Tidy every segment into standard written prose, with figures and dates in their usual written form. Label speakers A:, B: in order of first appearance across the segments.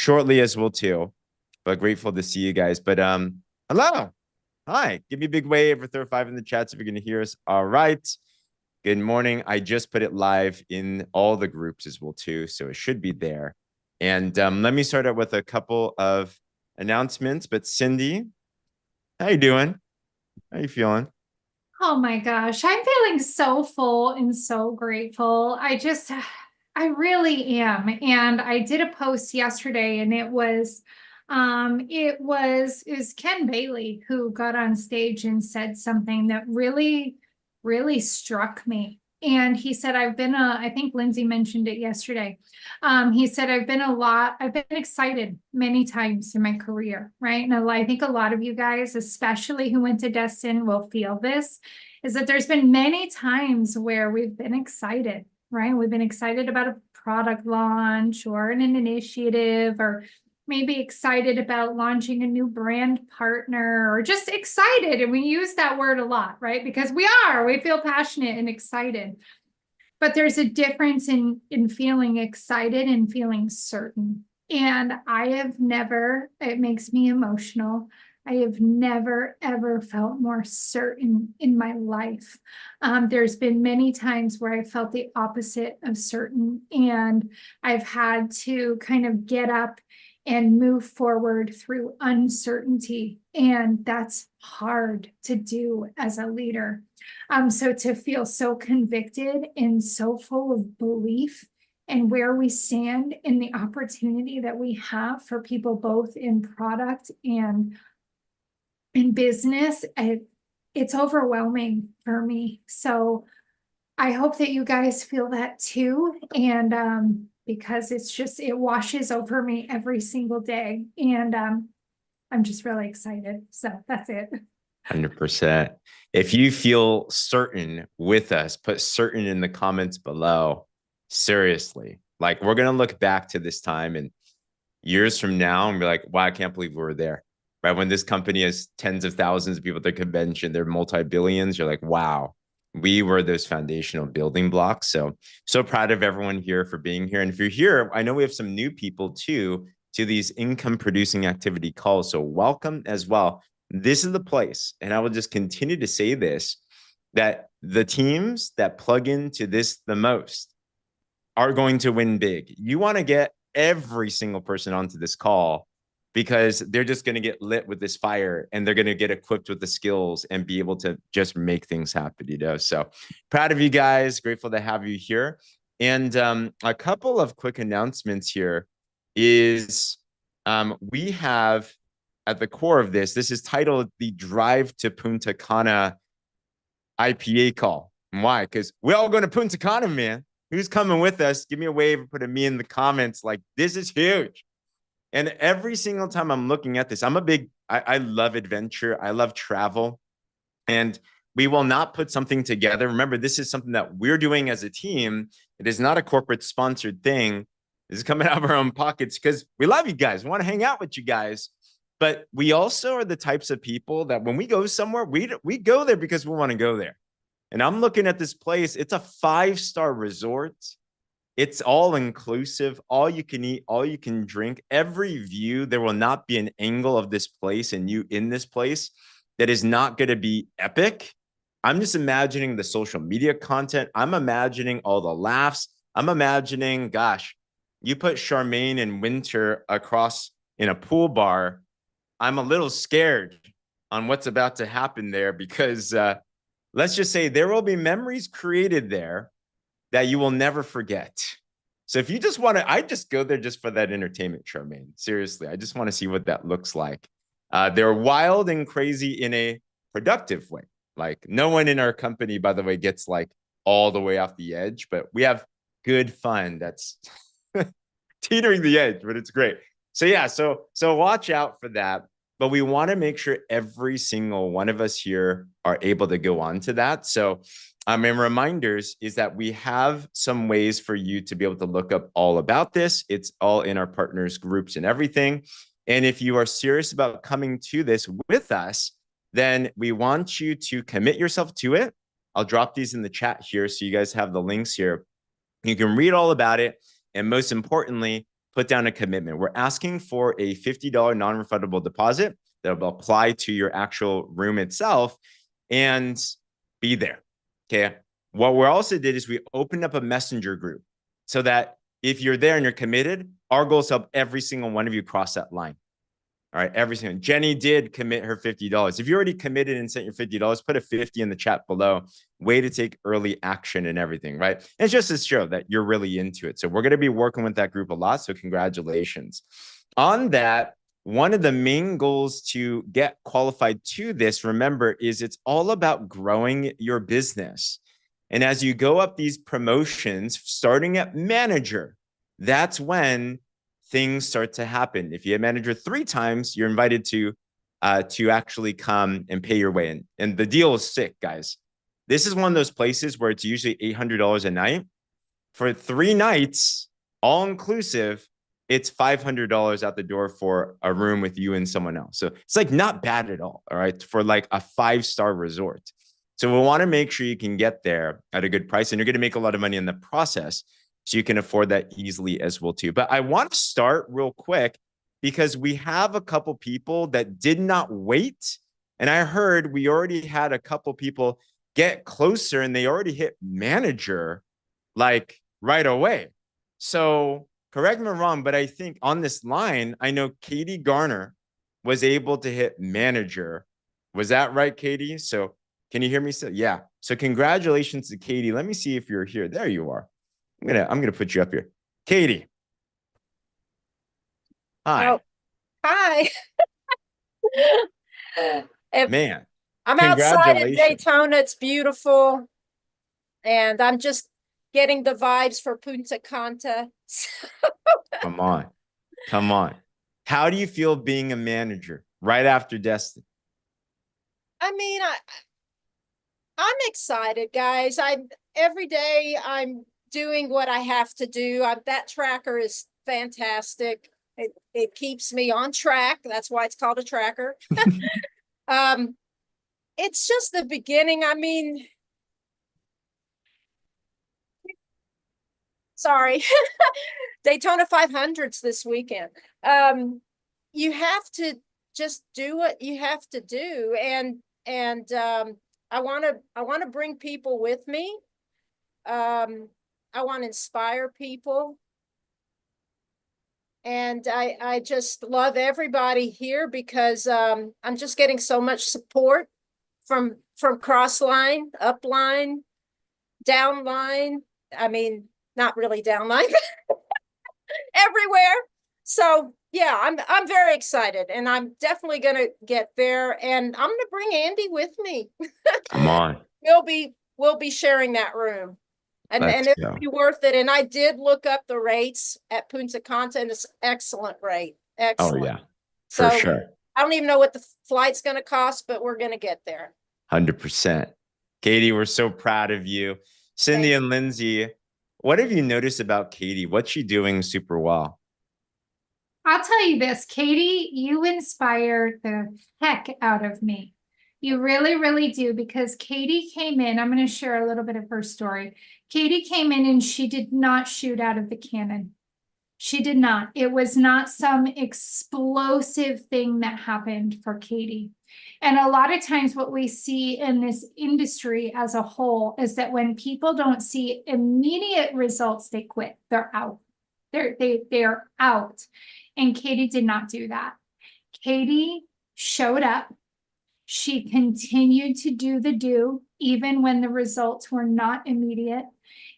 A: shortly as well too. But grateful to see you guys. But hello. Hi. Give me a big wave or throw five in the chats if you're gonna hear us. All right. Good morning. I just put it live in all the groups as well too, so it should be there. And let me start out with a couple of announcements. But Cindy, how you doing? How you feeling?
B: Oh my gosh, I'm feeling so full and so grateful. I really am. And I did a post yesterday and it was Ken Bailey who got on stage and said something that really struck me. And he said, I think Lindsay mentioned it yesterday. He said, I've been excited many times in my career, right? And I think a lot of you guys, especially who went to Destin, will feel this, is that there's been many times where we've been excited, right? We've been excited about a product launch or an initiative, or maybe excited about launching a new brand partner, or just excited. And we use that word a lot, right? Because we feel passionate and excited. But there's a difference in feeling excited and feeling certain. And it makes me emotional. I have never, ever felt more certain in my life. There's been many times where I felt the opposite of certain, and I've had to kind of get up and move forward through uncertainty. And that's hard to do as a leader. So to feel so convicted and so full of belief and where we stand in the opportunity that we have for people both in product and in business, it's overwhelming for me. So I hope that you guys feel that too. And because it washes over me every single day. And I'm just really excited. So that's it.
A: 100%. If you feel certain with us, put certain in the comments below. Seriously, like we're going to look back to this time and years from now and be like, wow, I can't believe we were there. Right. When this company has tens of thousands of people at their convention, they're multi-billions. You're like, wow, we were those foundational building blocks. So proud of everyone here for being here. And if you're here, I know we have some new people too to these income producing activity calls. So welcome as well. This is the place. And I will just continue to say this, that the teams that plug into this the most are going to win big. You want to get every single person onto this call because they're just going to get lit with this fire and they're going to get equipped with the skills and be able to just make things happen, So proud of you guys. Grateful to have you here. And a couple of quick announcements here is we have at the core of this is titled the Drive to Punta Cana IPA Call. And why? Because we're all going to Punta Cana, man. Who's coming with us? Give me a wave and put a me in the comments. Like, this is huge. And every single time I'm looking at this, I love adventure. I love travel. And we will not put something together. Remember, this is something that we're doing as a team. It is not a corporate sponsored thing. This is coming out of our own pockets because we love you guys. We want to hang out with you guys. But we also are the types of people that when we go somewhere, we go there because we want to go there. And I'm looking at this place. It's a 5-star resort. It's all inclusive, all you can eat, all you can drink, every view. There will not be an angle of this place and you in this place that is not going to be epic. I'm just imagining the social media content. I'm imagining all the laughs. I'm imagining, gosh, you put Charmaine and Winter across in a pool bar. I'm a little scared on what's about to happen there because let's just say there will be memories created there that you will never forget. So if you just want to, I just go there just for that entertainment, Charmaine. Seriously, I just want to see what that looks like. They're wild and crazy in a productive way. Like no one in our company, by the way, gets like all the way off the edge, but we have good fun. That's teetering the edge, but it's great. So yeah, so watch out for that. But we want to make sure every single one of us here are able to go on to that. So and reminders is that we have some ways for you to be able to look up all about this. It's all in our partners groups and everything. And if you are serious about coming to this with us, then we want you to commit yourself to it. I'll drop these in the chat here so you guys have the links here. You can read all about it. And most importantly, put down a commitment. We're asking for a $50 non-refundable deposit that will apply to your actual room itself and be there. Okay. What we also did is we opened up a messenger group so that if you're there and you're committed, our goal is to help every single one of you cross that line. All right, every single Jenny did commit her $50. If you already committed and sent your $50, put a 50 in the chat below. Way to take early action and everything, right? And it's just to show that you're really into it. So we're going to be working with that group a lot. So congratulations on that. One of the main goals to get qualified to this, remember, is it's all about growing your business. And as you go up these promotions, starting at manager, that's when things start to happen. If you have manager 3 times, you're invited to actually come and pay your way in. And the deal is sick, guys. This is one of those places where it's usually $800 a night. For 3 nights, all inclusive, it's $500 out the door for a room with you and someone else. So it's like not bad at all right, for like a 5-star resort. So we want to make sure you can get there at a good price, and you're going to make a lot of money in the process. So you can afford that easily as well too. But I want to start real quick because we have a couple people that did not wait. And I heard we already had a couple people get closer and they already hit manager like right away. So correct me if I'm wrong, but I think on this line, I know Katie Garner was able to hit manager. Was that right, Katie? So can you hear me? So yeah. So congratulations to Katie. Let me see if you're here. There you are. I'm gonna put you up here. Katie. Hi.
C: Oh, hi.
A: Man,
C: I'm outside in
A: congratulations.
C: Daytona. It's beautiful. And I'm just getting the vibes for Punta Cana.
A: Come on. Come on. How do you feel being a manager right after Destin?
C: I mean, I'm excited, guys. Every day I'm doing what I have to do. That tracker is fantastic. It keeps me on track. That's why it's called a tracker. It's just the beginning. I mean, sorry, Daytona 500s this weekend. You have to just do what you have to do, and I want to bring people with me. I want to inspire people. And I just love everybody here because I'm just getting so much support from cross line, up line, down line. I mean, not really down line, everywhere. So yeah, I'm very excited, and I'm definitely gonna get there, and I'm gonna bring Andy with me.
A: Come on.
C: We'll be sharing that room. And
A: Let's
C: it'll
A: go.
C: be worth it. And I did look up the rates at Punta Cana, and it's excellent rate. Excellent.
A: Oh yeah, for
C: So
A: sure.
C: I don't even know what the flight's going to cost, but we're going to get there.
A: 100%. Katie, we're so proud of you. Cindy and Lindsay, what have you noticed about Katie? What's she doing super well?
B: I'll tell you this, Katie, you inspire the heck out of me. You really, really do, because Katie came in. I'm going to share a little bit of her story. Katie came in and she did not shoot out of the cannon. She did not. It was not some explosive thing that happened for Katie. And a lot of times what we see in this industry as a whole is that when people don't see immediate results, they quit. They're out. They're out. And Katie did not do that. Katie showed up. She continued to do the do, even when the results were not immediate.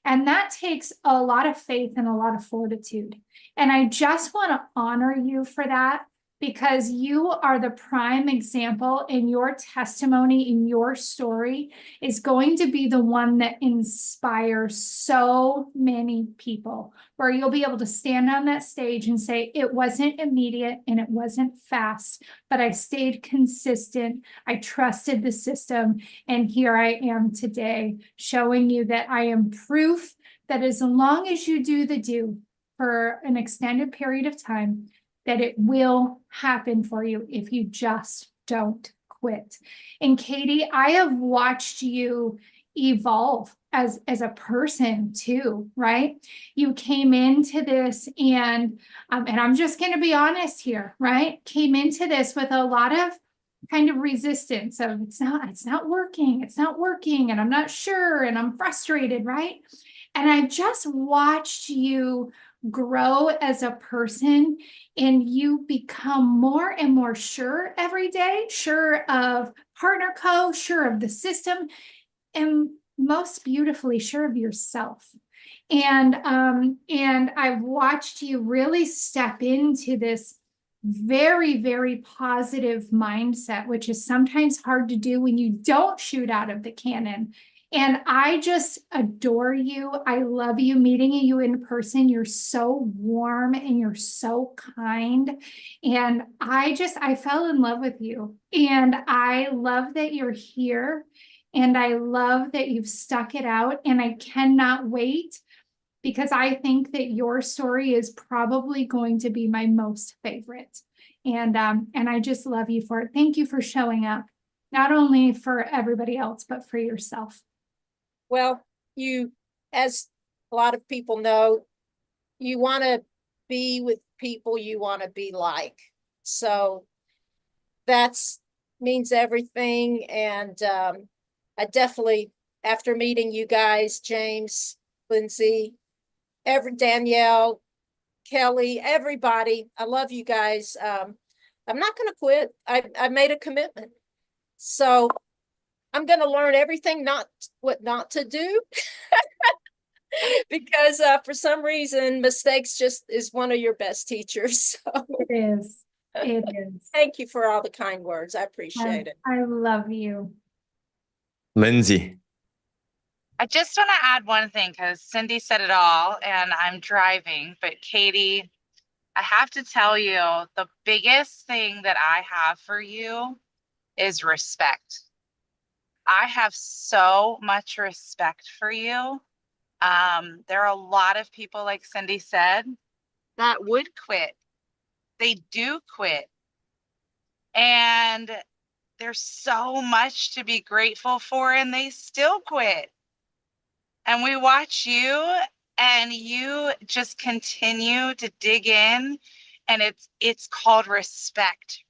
B: And that takes a lot of faith and a lot of fortitude. And I just want to honor you for that, because you are the prime example, and your testimony in your story is going to be the one that inspires so many people, where you'll be able to stand on that stage and say, it wasn't immediate and it wasn't fast, but I stayed consistent. I trusted the system. And here I am today, showing you that I am proof that as long as you do the do for an extended period of time, that it will happen for you if you just don't quit. And Katie, I have watched you evolve as a person too, right? You came into this and I'm just going to be honest here, right? Came into this with a lot of kind of resistance of it's not working, and I'm not sure, and I'm frustrated, right? And I just watched you grow as a person, and you become more and more sure every day, sure of Partner Co, sure of the system, and most beautifully sure of yourself. And I've watched you really step into this very, very positive mindset, which is sometimes hard to do when you don't shoot out of the cannon. And I just adore you. I love you, meeting you in person. You're so warm and you're so kind. And I fell in love with you. And I love that you're here. And I love that you've stuck it out. And I cannot wait, because I think that your story is probably going to be my most favorite. And I just love you for it. Thank you for showing up, not only for everybody else, but for yourself.
C: Well, you, as a lot of people know, you want to be with people you want to be like. So that's means everything. And I definitely, after meeting you guys, James, Lindsay, Danielle, Kelly, everybody, I love you guys. I'm not going to quit. I made a commitment. So I'm going to learn everything, what not to do. Because for some reason, mistakes just is one of your best teachers. So
B: It is. It is.
C: thank you for all the kind words. I appreciate it.
B: I love you.
A: Lindsay.
D: I just want to add one thing, because Cindy said it all and I'm driving, but Katie, I have to tell you, the biggest thing that I have for you is respect. I have so much respect for you. There are a lot of people, like Cindy said, that would quit. They do quit. And there's so much to be grateful for, and they still quit. And we watch you, and you just continue to dig in, and it's called respect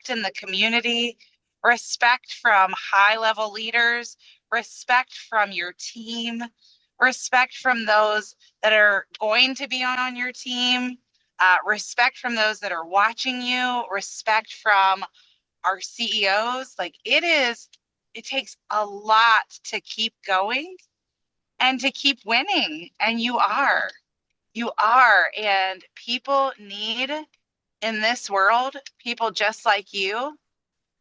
D: in the community, respect from high level leaders, respect from your team, respect from those that are going to be on your team, respect from those that are watching you, respect from our CEOs. Like, it takes a lot to keep going and to keep winning. And you are. And people need, in this world, people just like you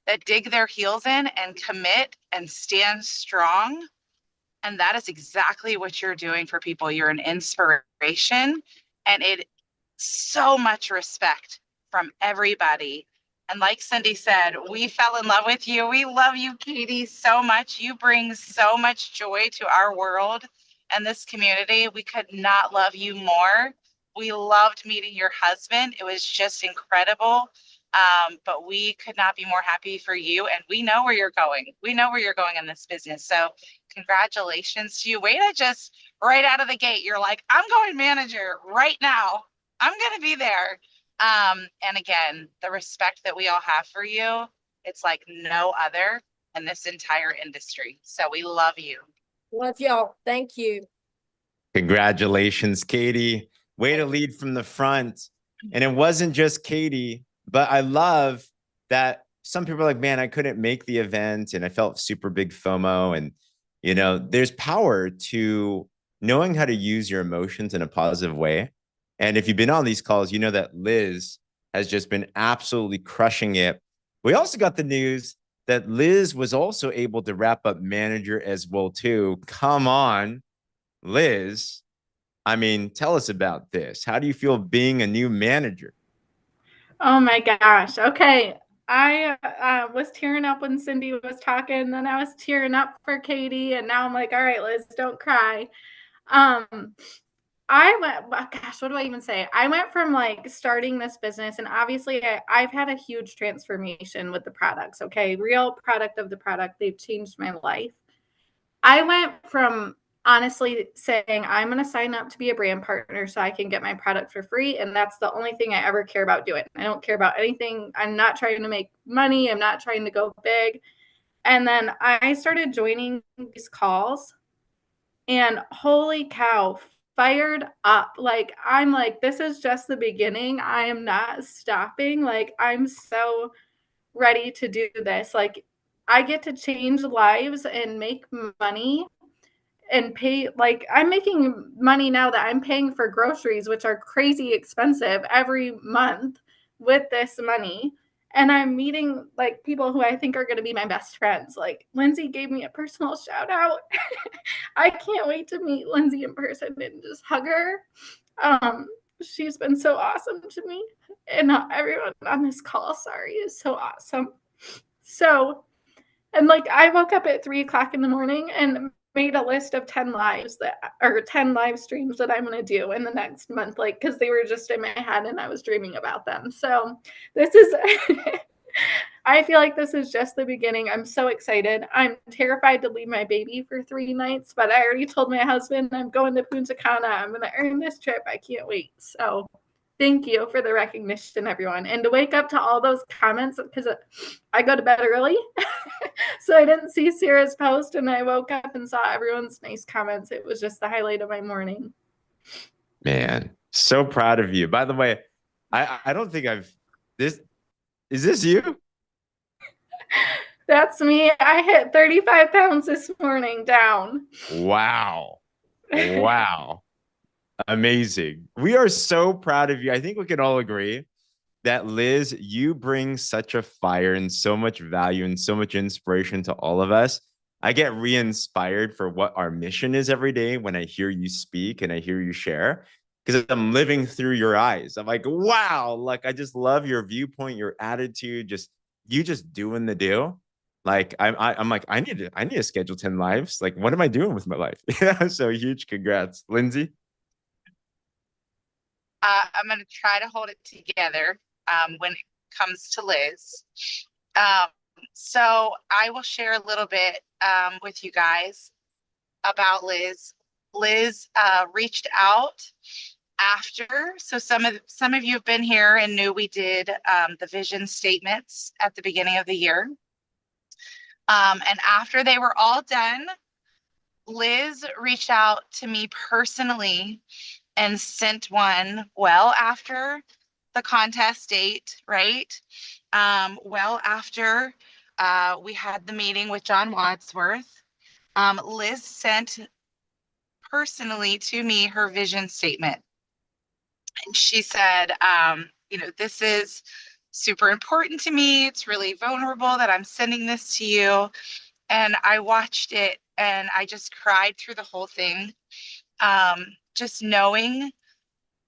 D: that dig their heels in and commit and stand strong. And that is exactly what you're doing for people. You're an inspiration, and it so much respect from everybody. And like Cindy said, we fell in love with you. We love you, Katie, so much. You bring so much joy to our world and this community. We could not love you more. We loved meeting your husband. It was just incredible. But we could not be more happy for you. And we know where you're going. We know where you're going in this business. So congratulations to you. Way to just right out of the gate, you're like, I'm going manager right now. I'm going to be there. And again, the respect that we all have for you, it's like no other in this entire industry. So we love you.
C: Love y'all. Thank you.
A: Congratulations, Katie. Way to lead from the front. And it wasn't just Katie, but I love that some people are like, man, I couldn't make the event and I felt super big FOMO. And, you know, there's power to knowing how to use your emotions in a positive way. And if you've been on these calls, you know that Liz has just been absolutely crushing it. We also got the news that Liz was also able to wrap up manager as well, too. Come on, Liz. I mean, tell us about this. How do you feel being a new manager?
E: Oh my gosh. Okay. I was tearing up when Cindy was talking, then I was tearing up for Katie, and now I'm like, all right, Liz, don't cry. Gosh, what do I even say? I went from like starting this business, and obviously I've had a huge transformation with the products. Okay. Real product of the product. They've changed my life. I went from honestly saying, I'm going to sign up to be a brand partner so I can get my product for free. And that's the only thing I ever care about doing. I don't care about anything. I'm not trying to make money. I'm not trying to go big. And then I started joining these calls, and holy cow, fired up. Like, I'm like, this is just the beginning. I am not stopping. Like, I'm so ready to do this. Like, I get to change lives and make money and pay. Like, I'm making money now that I'm paying for groceries, which are crazy expensive every month with this money. And I'm meeting like people who I think are going to be my best friends. Like, Lindsay gave me a personal shout out. I can't wait to meet Lindsay in person and just hug her. Um, she's been so awesome to me. And everyone on this call, sorry, is so awesome. So, and like, I woke up at 3 o'clock in the morning and made a list of 10 lives that, or 10 live streams that I'm going to do in the next month, like, because they were just in my head and I was dreaming about them. So this is, I feel like this is just the beginning. I'm so excited. I'm terrified to leave my baby for 3 nights, but I already told my husband I'm going to Punta Cana. I'm going to earn this trip. I can't wait. So thank you for the recognition, everyone. And to wake up to all those comments, because I go to bed early. So I didn't see Sarah's post, and I woke up and saw everyone's nice comments. It was just the highlight of my morning.
A: Man, so proud of you. By the way, I don't think this is this you?
E: That's me. I hit 35 pounds this morning down.
A: Wow. Wow. Amazing. We are so proud of you. I think we can all agree that, Liz, you bring such a fire and so much value and so much inspiration to all of us. I get re-inspired for what our mission is every day when I hear you speak and I hear you share, because I'm living through your eyes. I'm like, wow, like, I just love your viewpoint, your attitude, just you just doing the deal. Like, I'm like, I need to schedule 10 lives. Like, what am I doing with my life? Yeah. So huge congrats, Lindsay.
D: I'm going to try to hold it together when it comes to Liz. Um, so I will share a little bit with you guys about Liz. Liz reached out after, so some of you have been here and knew we did the vision statements at the beginning of the year. And after they were all done, Liz reached out to me personally and sent one well after the contest date, right? Well after we had the meeting with John Wadsworth. Liz sent personally to me her vision statement. And she said, this is super important to me. It's really vulnerable that I'm sending this to you. And I watched it and I just cried through the whole thing. Just knowing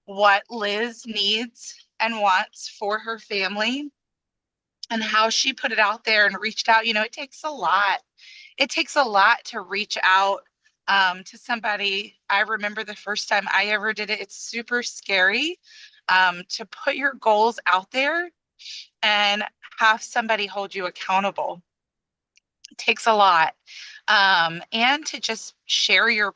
D: what Liz needs and wants for her family and how she put it out there and reached out. It takes a lot. It takes a lot to reach out to somebody. I remember the first time I ever did it. It's super scary to put your goals out there and have somebody hold you accountable. It takes a lot. And to just share your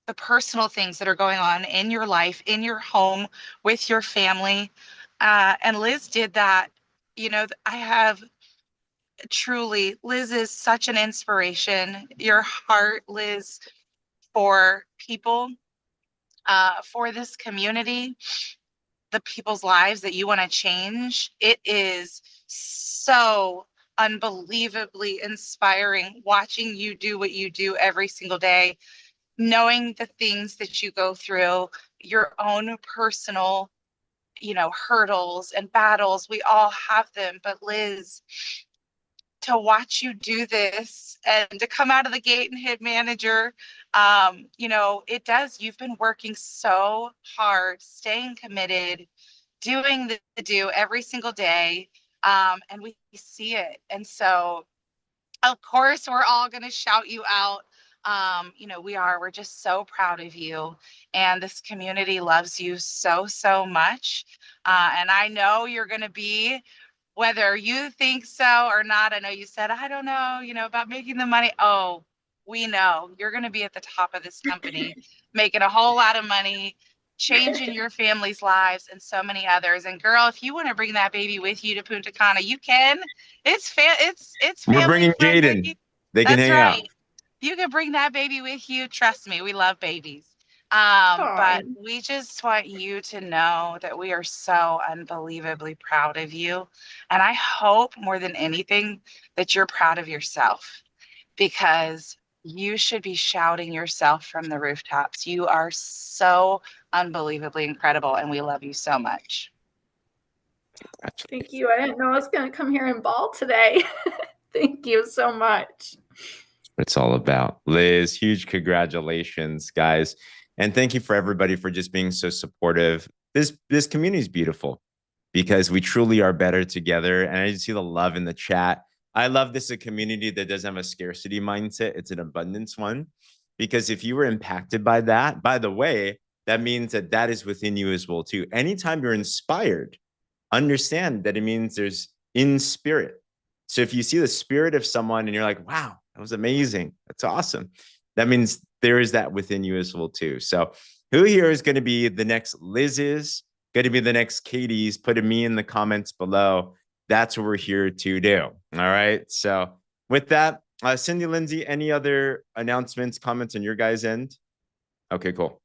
D: the personal things that are going on in your life, in your home, with your family. And Liz did that. I have truly, Liz is such an inspiration. Your heart, Liz, for people, for this community, the people's lives that you want to change. It is so unbelievably inspiring watching you do what you do every single day, knowing the things that you go through, your own personal, hurdles and battles. We all have them. But Liz, to watch you do this and to come out of the gate and hit manager, it does. You've been working so hard, staying committed, doing the do every single day. And we see it. And so, of course, we're all going to shout you out. We're just so proud of you. And this community loves you so, so much. And I know you're going to be, whether you think so or not. I know you said, I don't know, about making the money. Oh, we know you're going to be at the top of this company, making a whole lot of money, changing your family's lives and so many others. And girl, if you want to bring that baby with you to Punta Cana, you can. It's
A: We're
D: family
A: bringing
D: friendly.
A: Jaden. They can
D: That's
A: hang out.
D: right. You can bring that baby with you. Trust me, we love babies.
E: Aw.
D: But we just want you to know that we are so unbelievably proud of you. And I hope more than anything that you're proud of yourself, because you should be shouting yourself from the rooftops. You are so unbelievably incredible, and we love you so much.
E: Thank you. I didn't know I was going to come here and ball today. Thank you so much.
A: It's all about. Liz, huge congratulations, guys. And thank you for everybody for just being so supportive. This community is beautiful because we truly are better together. And I see the love in the chat. I love this a community that doesn't have a scarcity mindset. It's an abundance one. Because if you were impacted by that, by the way, that means that that is within you as well, too. Anytime you're inspired, understand that it means there's in spirit. So if you see the spirit of someone and you're like, wow, that was amazing. That's awesome. That means there is that within you as well, too. So who here is going to be the next Liz's, going to be the next Katie's? Put a me in the comments below. That's what we're here to do. All right. So with that, Cindy, Lindsay, any other announcements, comments on your guys' end? Okay, cool.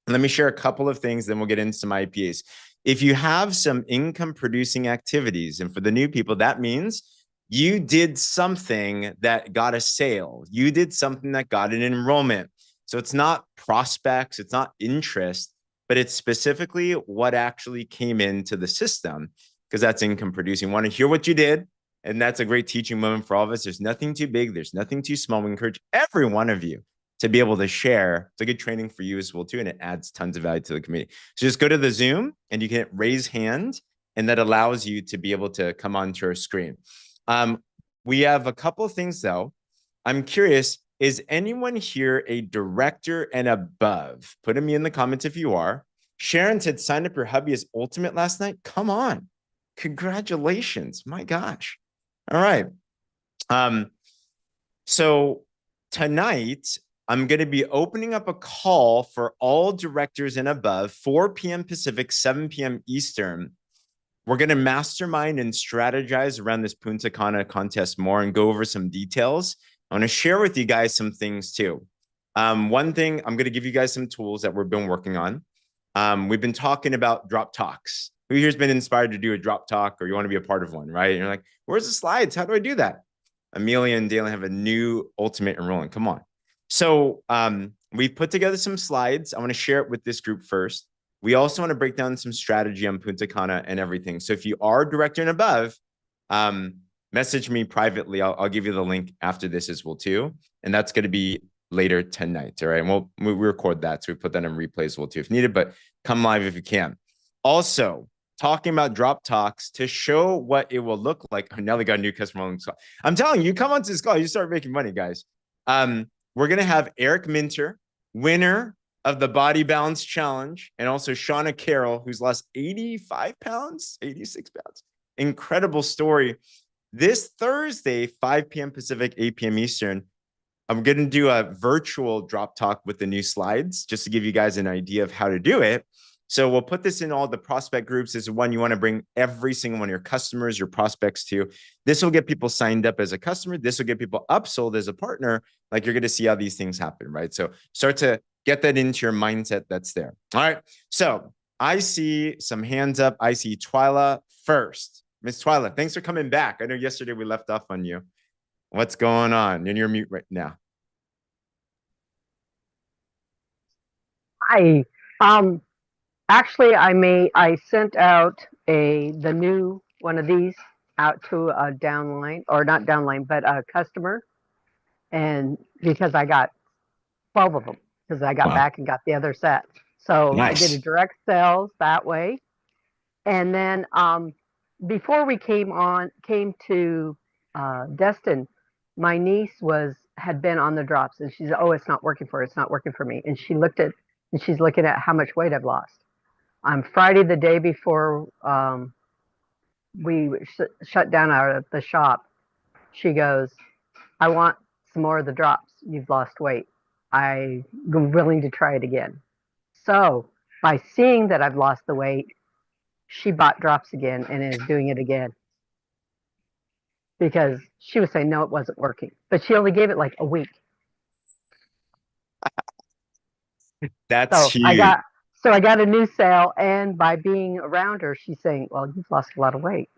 A: Let me share a couple of things, then we'll get into some IPAs. If you have some income producing activities, and for the new people, that means you did something that got a sale, you did something that got an enrollment. So it's not prospects, it's not interest, but it's specifically what actually came into the system, because that's income producing. Want to hear what you did? And that's a great teaching moment for all of us. There's nothing too big, there's nothing too small. We encourage every one of you to be able to share. It's a good training for you as well, too, and it adds tons of value to the community. So just go to the Zoom and you can raise hand, and that allows you to be able to come onto our screen. We have a couple of things, though. I'm curious, is anyone here a director and above? Put me in the comments if you are. Sharon said, sign up your hubby as ultimate last night. Come on. Congratulations. My gosh. All right. So tonight, I'm going to be opening up a call for all directors and above, 4 p.m. Pacific, 7 p.m. Eastern. We're going to mastermind and strategize around this Punta Cana contest more and go over some details. I want to share with you guys some things too. One thing, I'm going to give you guys some tools that we've been working on. We've been talking about drop talks. Who here's been inspired to do a drop talk, or you want to be a part of one, right? And you're like, where's the slides? How do I do that? Amelia and Dalen have a new ultimate enrolling. Come on. So we've put together some slides. I want to share it with this group first. We also want to break down some strategy on Punta Cana and everything. So if you are director and above, message me privately. I'll give you the link after this as well, too. And that's going to be later tonight. All right. And we record that. So we put that in replay as well, too, if needed. But come live if you can. Also, talking about drop talks to show what it will look like. Oh, Nelly got a new customer on this call. I'm telling you, come onto this call, you start making money, guys. We're going to have Eric Minter, winner of the Body Balance Challenge, and also Shauna Carroll, who's lost 85 pounds, 86 pounds. Incredible story. This Thursday, 5 p.m. Pacific, 8 p.m. Eastern, I'm going to do a virtual drop talk with the new slides, just to give you guys an idea of how to do it. So we'll put this in all the prospect groups. This is one you want to bring every single one of your customers, your prospects to. This will get people signed up as a customer. This will get people upsold as a partner. Like, you're going to see how these things happen, right? So start to get that into your mindset that's there. All right. So I see some hands up. I see Twyla first. Miss Twyla, thanks for coming back. I know yesterday we left off on you. What's going on? And you're mute right now.
F: Hi. Actually, I sent out the new one of these out to a downline, or not downline, but a customer, and because I got 12 of them, because I got back and got the other set. So I did a direct sales that way. And then before we came to Destin, my niece had been on the drops, and she said, "Oh, it's not working for her. It's not working for me." And she's looking at how much weight I've lost. On Friday, the day before we shut down the shop, she goes, "I want some more of the drops. You've lost weight. I'm willing to try it again. So by seeing that I've lost the weight, she bought drops again and is doing it again because she was saying, no, it wasn't working. But she only gave it like a week.
A: That's
F: So
A: huge.
F: I got a new sale, and by being around her, she's saying, well, you've lost a lot of weight.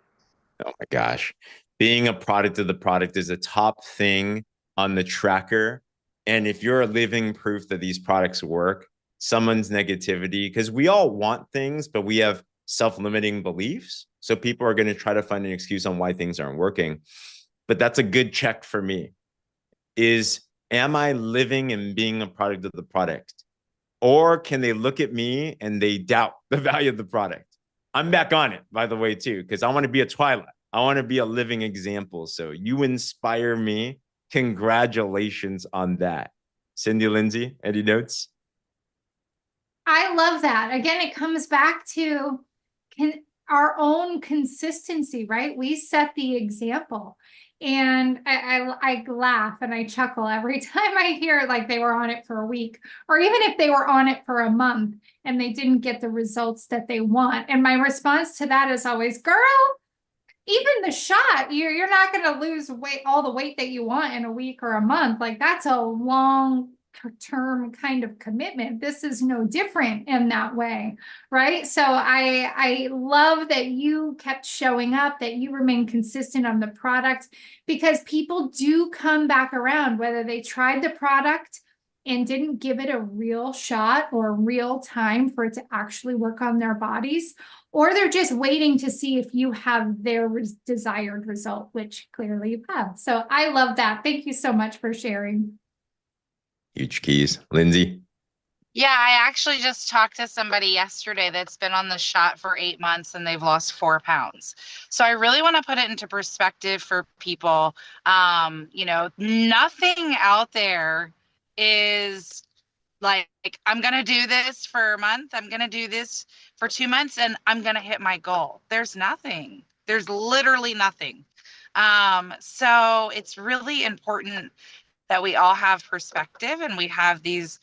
A: Oh my gosh. Being a product of the product is a top thing on the tracker. And if you're a living proof that these products work, someone's negativity, because we all want things, but we have self-limiting beliefs. So people are going to try to find an excuse on why things aren't working. But that's a good check for me is, am I living and being a product of the product? Or can they look at me and they doubt the value of the product? I'm back on it, by the way, too, because I want to be a Twyla. I want to be a living example. So you inspire me. Congratulations on that. Cindy, Lindsay, any notes?
B: I love that. Again, it comes back to our own consistency, right? We set the example. And I laugh and I chuckle every time I hear like they were on it for a week, or even if they were on it for a month and they didn't get the results that they want. And my response to that is always, girl, even the shot, you're not going to lose weight, all the weight that you want in a week or a month. Like that's a long term kind of commitment. This is no different in that way, right? So I love that you kept showing up, that you remain consistent on the product, because people do come back around, whether they tried the product and didn't give it a real shot or real time for it to actually work on their bodies, or they're just waiting to see if you have their desired result, which clearly you have. So I love that. Thank you so much for sharing.
A: Huge keys. Lindsay?
D: Yeah, I actually just talked to somebody yesterday that's been on the shot for 8 months and they've lost 4 pounds. So I really want to put it into perspective for people. Nothing out there is like, I'm going to do this for a month. I'm going to do this for 2 months and I'm going to hit my goal. There's nothing. There's literally nothing. So it's really important that we all have perspective and we have these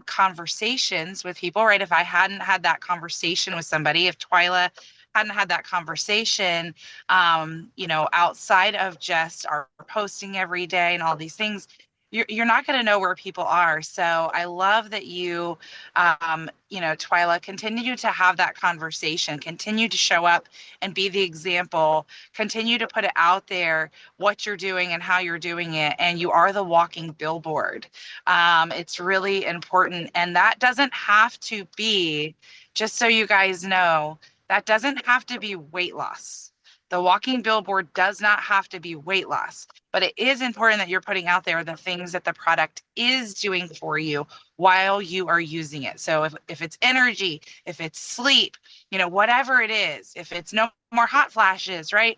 D: conversations with people, right? If I hadn't had that conversation with somebody, if Twyla hadn't had that conversation, outside of just our posting every day and all these things, you're not going to know where people are. So I love that you, Twyla, continue to have that conversation, continue to show up and be the example, continue to put it out there, what you're doing and how you're doing it. And you are the walking billboard. It's really important. And that doesn't have to be, just so you guys know, that doesn't have to be weight loss. The walking billboard does not have to be weight loss, but it is important that you're putting out there the things that the product is doing for you while you are using it. So if it's energy, if it's sleep, whatever it is, if it's no more hot flashes, right?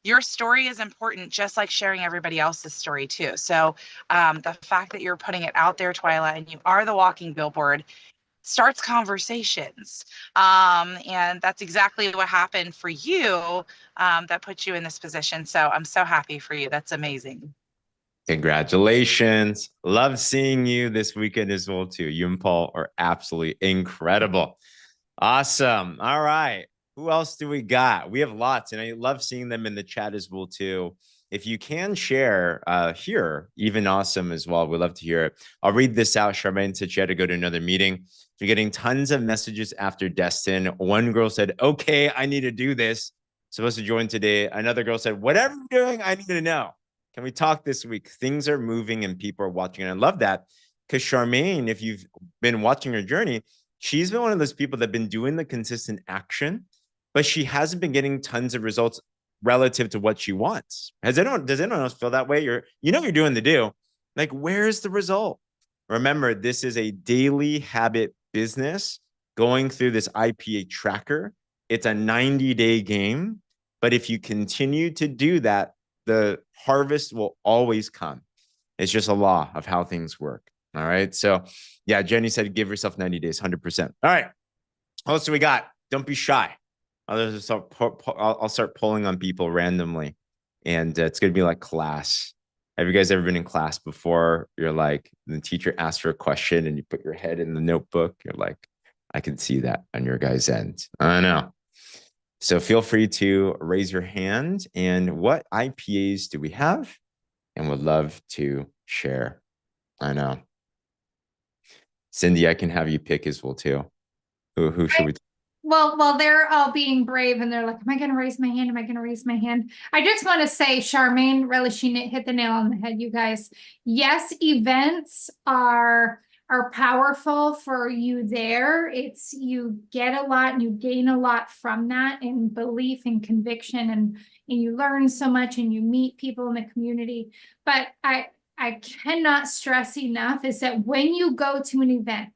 D: Your story is important, just like sharing everybody else's story too. So the fact that you're putting it out there, Twyla, and you are the walking billboard, starts conversations. And that's exactly what happened for you, that put you in this position. So I'm so happy for you. That's amazing.
A: Congratulations. Love seeing you this weekend as well, too. You and Paul are absolutely incredible. Awesome. All right. Who else do we got? We have lots, and I love seeing them in the chat as well, too. If you can share here, even awesome as well. We'd love to hear it. I'll read this out. Charmaine said she had to go to another meeting. You're getting tons of messages after Destin. One girl said, okay, I need to do this. Supposed to join today. Another girl said, whatever you're doing, I need to know. Can we talk this week? Things are moving and people are watching. And I love that because Charmaine, if you've been watching her journey, she's been one of those people that have been doing the consistent action, but she hasn't been getting tons of results relative to what she wants. Does anyone else feel that way? You're doing the do. Like, where's the result? Remember, this is a daily habit business going through this IPA tracker. It's a 90-day game. But if you continue to do that, the harvest will always come. It's just a law of how things work. All right. So yeah, Jenny said, give yourself 90 days, 100%. All right. What else do we got? Don't be shy. I'll start pulling on people randomly. And it's going to be like class. Have you guys ever been in class before? You're like, the teacher asks for a question and you put your head in the notebook. You're like, I can see that on your guys' end. I know. So feel free to raise your hand. And what IPAs do we have? And would love to share. I know. Cindy, I can have you pick as well too. Who should we?
B: Well, they're all being brave and they're like, am I going to raise my hand? Am I going to raise my hand? I just want to say, Charmaine, really, she hit the nail on the head, you guys. Yes, events are powerful for you there. It's, you get a lot and you gain a lot from that in belief and conviction, and you learn so much and you meet people in the community. But I cannot stress enough is that when you go to an event,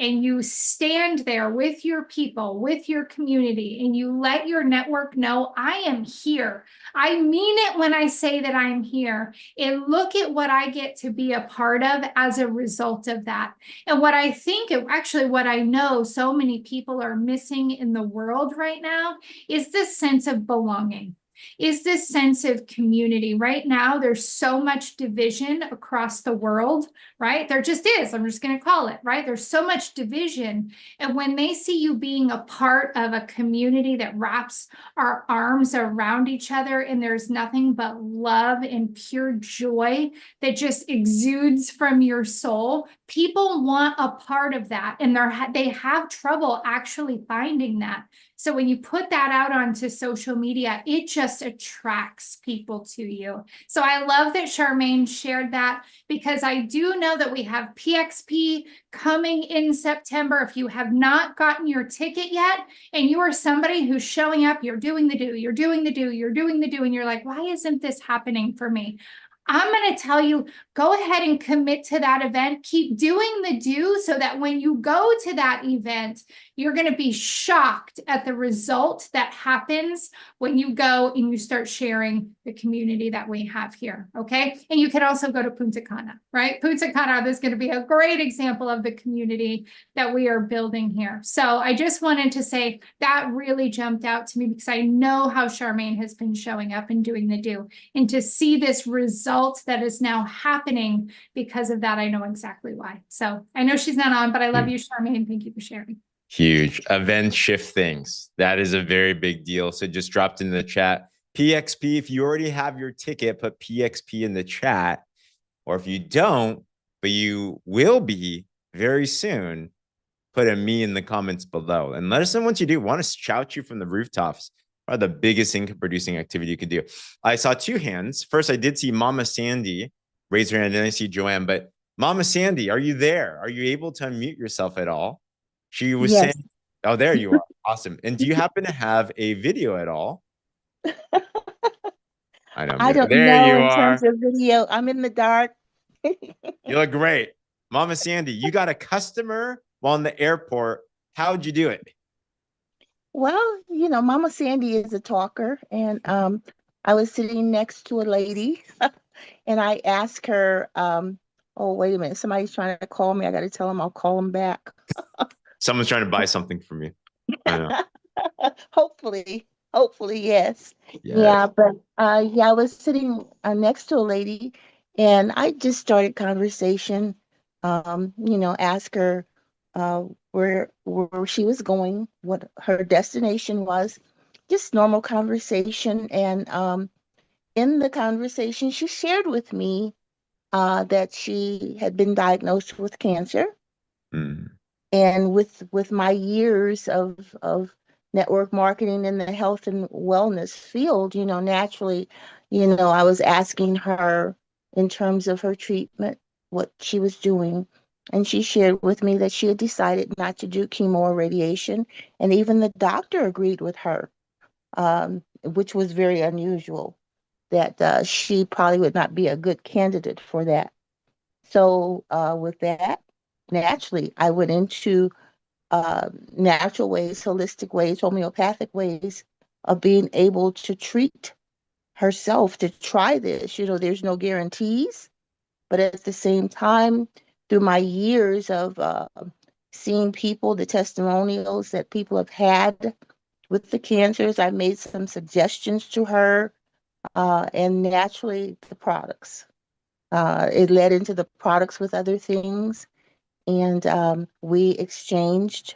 B: and you stand there with your people, with your community, and you let your network know, I am here. I mean it when I say that I'm here. And look at what I get to be a part of as a result of that. And what I think, actually what I know so many people are missing in the world right now is this sense of belonging. Is this sense of community. Right now, there's so much division across the world, right? There just is. I'm just going to call it, right? There's so much division. And when they see you being a part of a community that wraps our arms around each other, and there's nothing but love and pure joy that just exudes from your soul, people want a part of that. And they have trouble actually finding that. So when you put that out onto social media, it just attracts people to you. So I love that Charmaine shared that, because I do know that we have PXP coming in September. If you have not gotten your ticket yet, and you are somebody who's showing up, you're doing the do, you're doing the do, you're doing the do, and you're like, why isn't this happening for me? I'm going to tell you, go ahead and commit to that event. Keep doing the do so that when you go to that event, you're going to be shocked at the result that happens when you go and you start sharing the community that we have here. Okay. And you can also go to Punta Cana, right? Punta Cana is going to be a great example of the community that we are building here. So I just wanted to say that really jumped out to me, because I know how Charmaine has been showing up and doing the do. And to see this result that is now happening because of that, I know exactly why. So I know she's not on, but I love you, Charmaine. Thank you for sharing.
A: Huge. Events shift things. That is a very big deal. So just dropped in the chat. PXP, if you already have your ticket, put PXP in the chat. Or if you don't, but you will be very soon, put a me in the comments below. And let us know what you do. Want to shout you from the rooftops. Probably the biggest income producing activity you could do. I saw two hands. First, I did see Mama Sandy raise her hand, and I see Joanne. But Mama Sandy, are you there? Are you able to unmute yourself at all? She was
G: Yes.
A: saying, oh, there you are. Awesome. And do you happen to have a video at all? I know.
G: I don't
A: There
G: know
A: you
G: in
A: are.
G: terms of video. I'm in the dark.
A: You look great. Mama Sandy, you got a customer while in the airport. How'd you do it?
G: Well, Mama Sandy is a talker, and I was sitting next to a lady, and I asked her, oh, wait a minute, somebody's trying to call me. I got to tell them I'll call them back.
A: Someone's trying to buy something from you. I know.
G: Hopefully, yes.
A: Yes.
G: Yeah, but I was sitting next to a lady, and I just started conversation. Ask her where she was going, what her destination was, just normal conversation. And in the conversation, she shared with me that she had been diagnosed with cancer.
A: Mm.
G: And with my years of network marketing in the health and wellness field, naturally, I was asking her in terms of her treatment, what she was doing. And she shared with me that she had decided not to do chemo or radiation. And even the doctor agreed with her, which was very unusual, that she probably would not be a good candidate for that. So with that, naturally, I went into natural ways, holistic ways, homeopathic ways of being able to treat herself, to try this. There's no guarantees, but at the same time, through my years of seeing people, the testimonials that people have had with the cancers, I made some suggestions to her, and naturally the products. It led into the products with other things. And we exchanged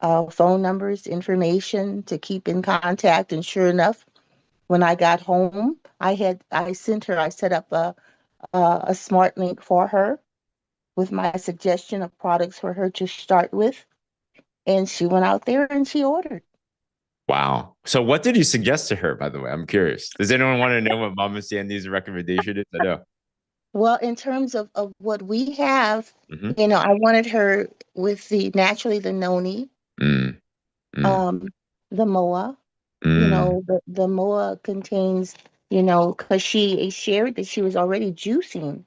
G: phone numbers, information to keep in contact. And sure enough, when I got home, I set up a smart link for her with my suggestion of products for her to start with. And she went out there and she ordered.
A: Wow. So what did you suggest to her, by the way? I'm curious. Does anyone want to know what Mama Sandy's recommendation is? I know.
G: Well, in terms of what we have,
A: Mm-hmm.
G: I wanted her with the noni,
A: Mm, mm,
G: um, the moa.
A: mm,
G: The moa contains, because she shared that she was already juicing.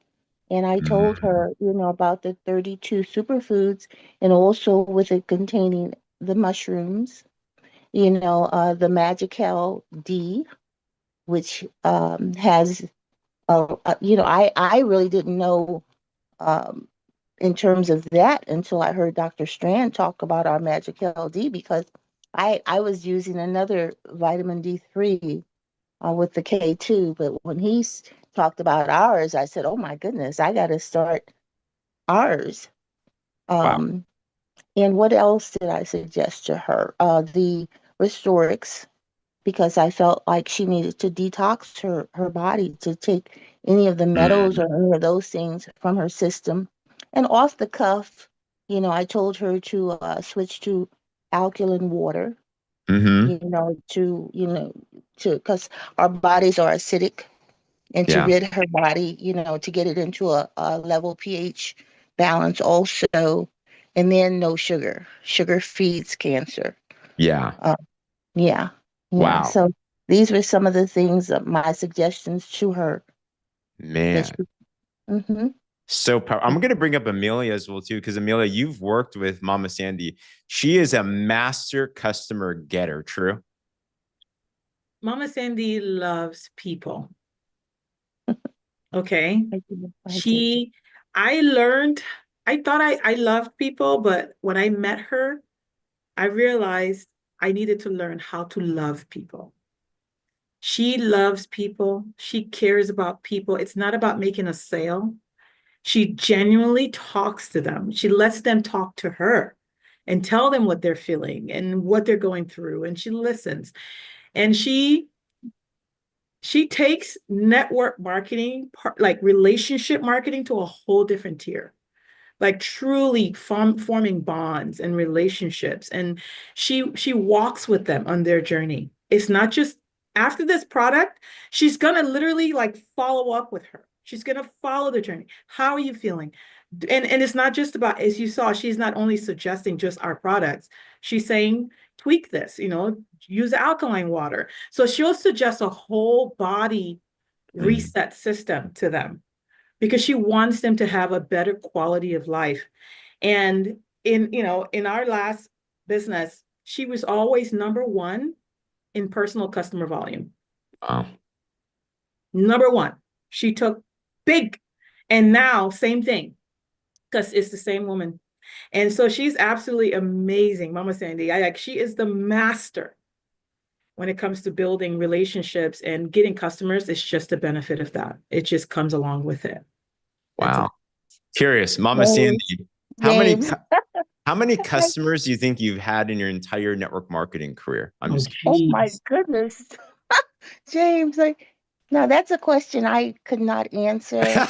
G: And I told
A: mm,
G: her, about the 32 superfoods and also with it containing the mushrooms, the Magical D, which has, I really didn't know um, in terms of that until I heard Dr. Strand talk about our Magic LD because I was using another vitamin D3 with the K2, but when talked about ours, I said, "Oh my goodness, I got to start ours."
A: wow.
G: Um, and what else did I suggest to her? The Restorix, because I felt like she needed to detox her body to take any of the metals
A: Mm,
G: or any of those things from her system. And off the cuff, I told her to switch to alkaline water,
A: mm-hmm.
G: because our bodies are acidic and to
A: Yeah.
G: rid her body, to get it into a level pH balance also. And then no sugar. Sugar feeds cancer.
A: Yeah.
G: Uh, yeah, yeah.
A: Wow.
G: So these were some of the things, my suggestions to her that
A: Man.
G: she. Hmm.
A: I'm going to bring up Amelia as well, too, because Amelia, you've worked with Mama Sandy. She is a master customer getter, true?
H: Mama Sandy loves people. Okay.
G: I do.
H: She, I learned, I thought I loved people, but when I met her, I realized I needed to learn how to love people. She loves people. She cares about people. It's not about making a sale. She genuinely talks to them. She lets them talk to her and tell them what they're feeling and what they're going through. And she listens. And she takes network marketing, like relationship marketing, to a whole different tier, like truly forming bonds and relationships. And she walks with them on their journey. It's not just after this product, she's gonna literally like follow up with her. She's gonna follow the journey. How are you feeling? And it's not just about, as you saw, she's not only suggesting just our products, she's saying tweak this, use alkaline water. So she'll suggest a whole body
A: Mm,
H: reset system to them because she wants them to have a better quality of life. And in our last business, she was always number one in personal customer volume.
A: wow.
H: Number one. She took big. And now same thing, because it's the same woman. And so she's absolutely amazing, Mama Sandy. She is the master when it comes to building relationships and getting customers. It's just a benefit of that. It just comes along with it. That's
A: Wow.
H: it.
A: Curious, Mama
G: James,
A: Sandy, how many
G: James.
A: how many customers do you think you've had in your entire network marketing career? I'm
H: Oh,
A: just
G: Oh my
H: geez.
G: goodness, James. Now that's a question I could not answer.
A: curious.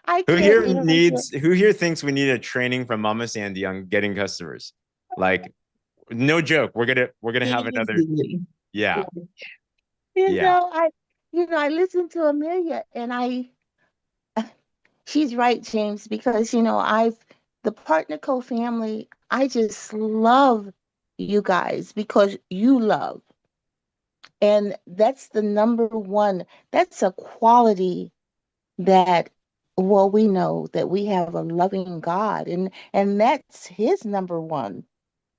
G: I can't answer.
A: Who here thinks we need a training from Mama Sandy on getting customers? Like, no joke. We're gonna have another.
H: Easily.
A: Yeah.
G: You
A: Yeah.
G: know, I, I listened to Amelia, and she's right, James, because the Partner Co family. I just love you guys because you love, and that's the number one. That's a quality that, well, we know that we have a loving God, and that's His number one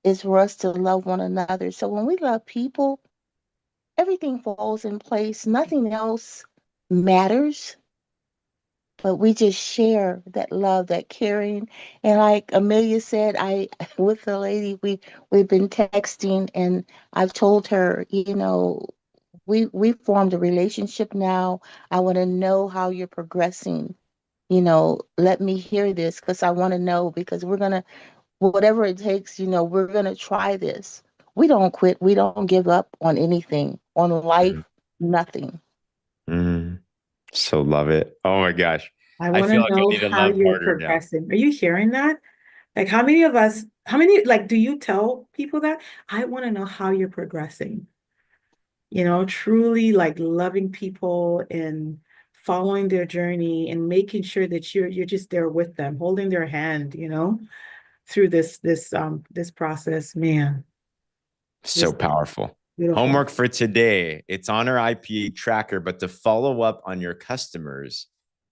G: is for us to love one another. So when we love people, everything falls in place. Nothing else matters, but we just share that love, that caring. And like Amelia said, I with the lady we've been texting, and I've told her, we formed a relationship now. I want to know how you're progressing. Let me hear this because I want to know, because we're gonna, whatever it takes, we're gonna try this. We don't quit. We don't give up on anything, on life, nothing.
A: Mm, so love it. Oh my gosh.
H: I
A: I
H: want
A: feel
H: to
A: like I
H: know
A: need to
H: how
A: love
H: you're
A: harder now.
H: progressing. Are you hearing that? Like, like, do you tell people that? I want to know how you're progressing. Truly like loving people and following their journey and making sure that you're just there with them, holding their hand, through this process. Man,
A: So
H: this
A: powerful.
H: beautiful.
A: Homework for today. It's on our IPA tracker, but to follow up on your customers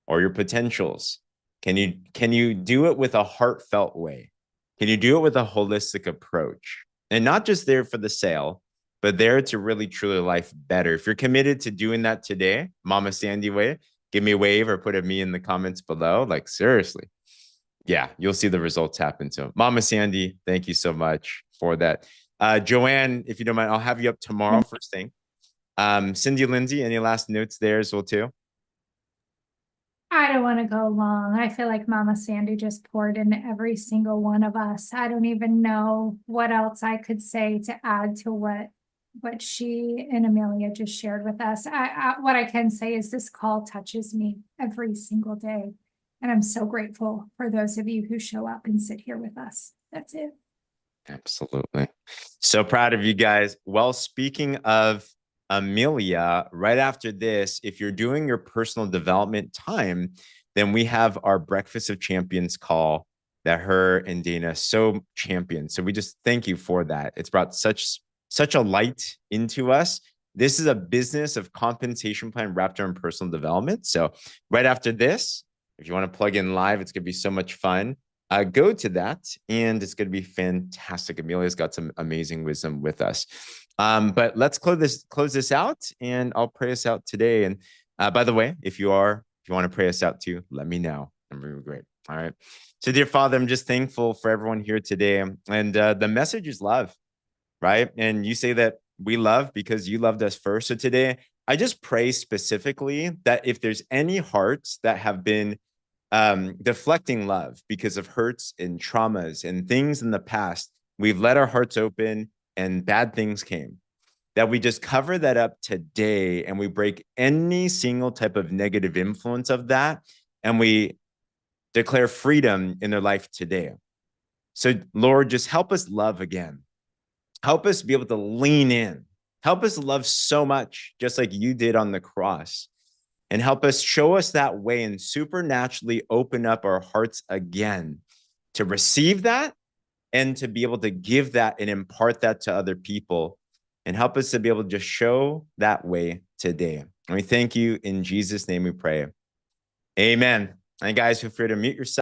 A: or your potentials, can you do it with a heartfelt way? Can you do it with a holistic approach? And not just there for the sale, but there to really truly life better. If you're committed to doing that today, Mama Sandy way, give me a wave or put a me in the comments below. Like seriously. Yeah, you'll see the results happen. So Mama Sandy, thank you so much for that. Joanne, if you don't mind, I'll have you up tomorrow first thing. Cindy, Lindsay, any last notes there as well too?
B: I don't want to go long. I feel like Mama Sandy just poured into every single one of us. I don't even know what else I could say to add to what she and Amelia just shared with us. What I can say is this call touches me every single day. And I'm so grateful for those of you who show up and sit here with us. That's it.
A: Absolutely. So proud of you guys. Well, speaking of Amelia, right after this, if you're doing your personal development time, then we have our Breakfast of Champions call that her and Dana so champion. So we just thank you for that. It's brought such a light into us. This is a business of compensation plan wrapped around personal development. So right after this, if you want to plug in live, it's going to be so much fun. Go to that and it's going to be fantastic. Amelia's got some amazing wisdom with us. But let's close this out and I'll pray us out today. And by the way, if you want to pray us out too, let me know. I'm really great. All right. So dear Father, I'm just thankful for everyone here today. And the message is love, right? And you say that we love because you loved us first. So today, I just pray specifically that if there's any hearts that have been deflecting love because of hurts and traumas and things in the past, we've let our hearts open and bad things came, that we just cover that up today and we break any single type of negative influence of that and we declare freedom in their life today. So Lord, just help us love again. Help us be able to lean in. Help us love so much, just like you did on the cross. And help us show us that way and supernaturally open up our hearts again to receive that and to be able to give that and impart that to other people. And help us to be able to just show that way today. And we thank you in Jesus' name we pray. Amen. And guys, feel free to mute yourself.